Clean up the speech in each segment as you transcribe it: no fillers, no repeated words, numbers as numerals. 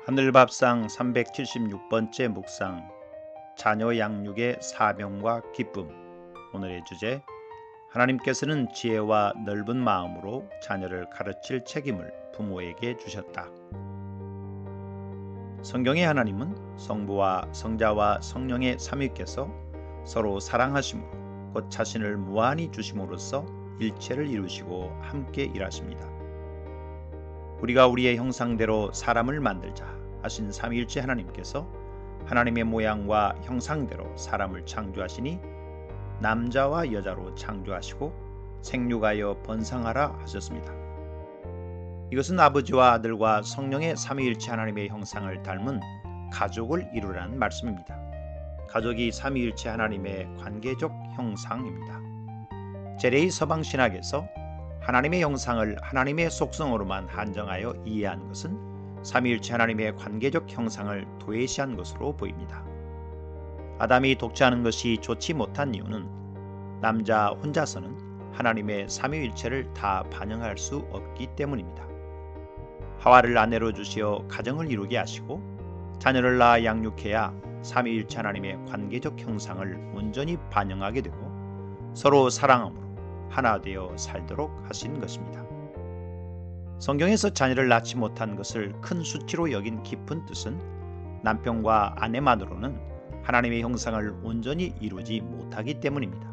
하늘밥상 376번째 묵상, 자녀 양육의 사명과 기쁨. 오늘의 주제, 하나님께서는 지혜와 넓은 마음으로 자녀를 가르칠 책임을 부모에게 주셨다. 성경의 하나님은 성부와 성자와 성령의 삼위께서 서로 사랑하심으로 곧 자신을 무한히 주심으로써 일체를 이루시고 함께 일하십니다. 우리가 우리의 형상대로 사람을 만들자 하신 삼위일체 하나님께서 하나님의 모양과 형상대로 사람을 창조하시니 남자와 여자로 창조하시고 생육하여 번성하라 하셨습니다. 이것은 아버지와 아들과 성령의 삼위일체 하나님의 형상을 닮은 가족을 이루라는 말씀입니다. 가족이 삼위일체 하나님의 관계적 형상입니다. 제레이 서방신학에서 하나님의 형상을 하나님의 속성으로만 한정하여 이해한 것은 삼위일체 하나님의 관계적 형상을 도외시한 것으로 보입니다. 아담이 독자하는 것이 좋지 못한 이유는 남자 혼자서는 하나님의 삼위일체를 다 반영할 수 없기 때문입니다. 하와를 아내로 주시어 가정을 이루게 하시고 자녀를 낳아 양육해야 삼위일체 하나님의 관계적 형상을 온전히 반영하게 되고 서로 사랑함으로 하나 되어 살도록 하신 것입니다. 성경에서 자녀를 낳지 못한 것을 큰 수치로 여긴 깊은 뜻은 남편과 아내만으로는 하나님의 형상을 온전히 이루지 못하기 때문입니다.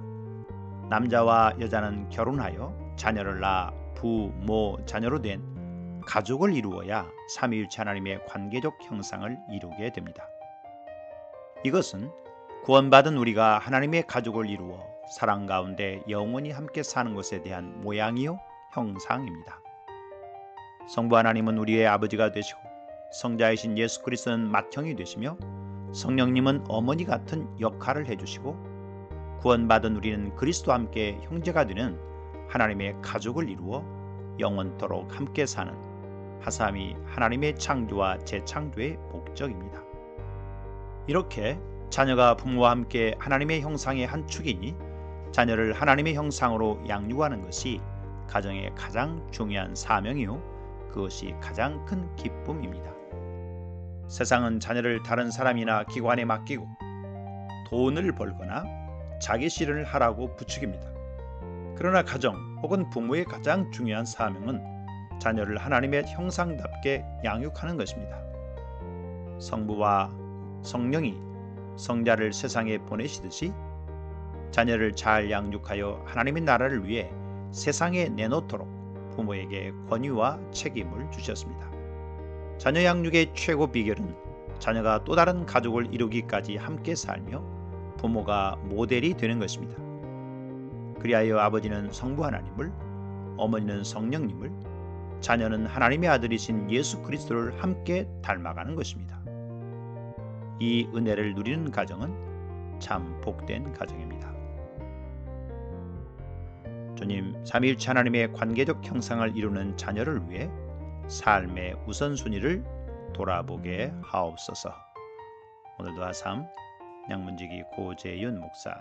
남자와 여자는 결혼하여 자녀를 낳아 부, 모, 자녀로 된 가족을 이루어야 삼위일체 하나님의 관계적 형상을 이루게 됩니다. 이것은 구원받은 우리가 하나님의 가족을 이루어 사랑 가운데 영원히 함께 사는 것에 대한 모양이요 형상입니다. 성부 하나님은 우리의 아버지가 되시고 성자이신 예수 그리스도는 맏형이 되시며 성령님은 어머니 같은 역할을 해주시고 구원받은 우리는 그리스도와 함께 형제가 되는 하나님의 가족을 이루어 영원토록 함께 사는 하삼위 하나님의 창조와 재창조의 목적입니다. 이렇게 자녀가 부모와 함께 하나님의 형상의 한 축이니 자녀를 하나님의 형상으로 양육하는 것이 가정의 가장 중요한 사명이요 그것이 가장 큰 기쁨입니다. 세상은 자녀를 다른 사람이나 기관에 맡기고 돈을 벌거나 자기 실현을 하라고 부추깁니다. 그러나 가정 혹은 부모의 가장 중요한 사명은 자녀를 하나님의 형상답게 양육하는 것입니다. 성부와 성령이 성자를 세상에 보내시듯이 자녀를 잘 양육하여 하나님의 나라를 위해 세상에 내놓도록 부모에게 권위와 책임을 주셨습니다. 자녀 양육의 최고 비결은 자녀가 또 다른 가족을 이루기까지 함께 살며 부모가 모델이 되는 것입니다. 그리하여 아버지는 성부 하나님을, 어머니는 성령님을, 자녀는 하나님의 아들이신 예수 그리스도를 함께 닮아가는 것입니다. 이 은혜를 누리는 가정은 참 복된 가정입니다. 주님, 삼위일체 하나님의 관계적 형상을 이루는 자녀를 위해 삶의 우선순위를 돌아보게 하옵소서. 오늘도 하삼 양문지기 고재윤 목사.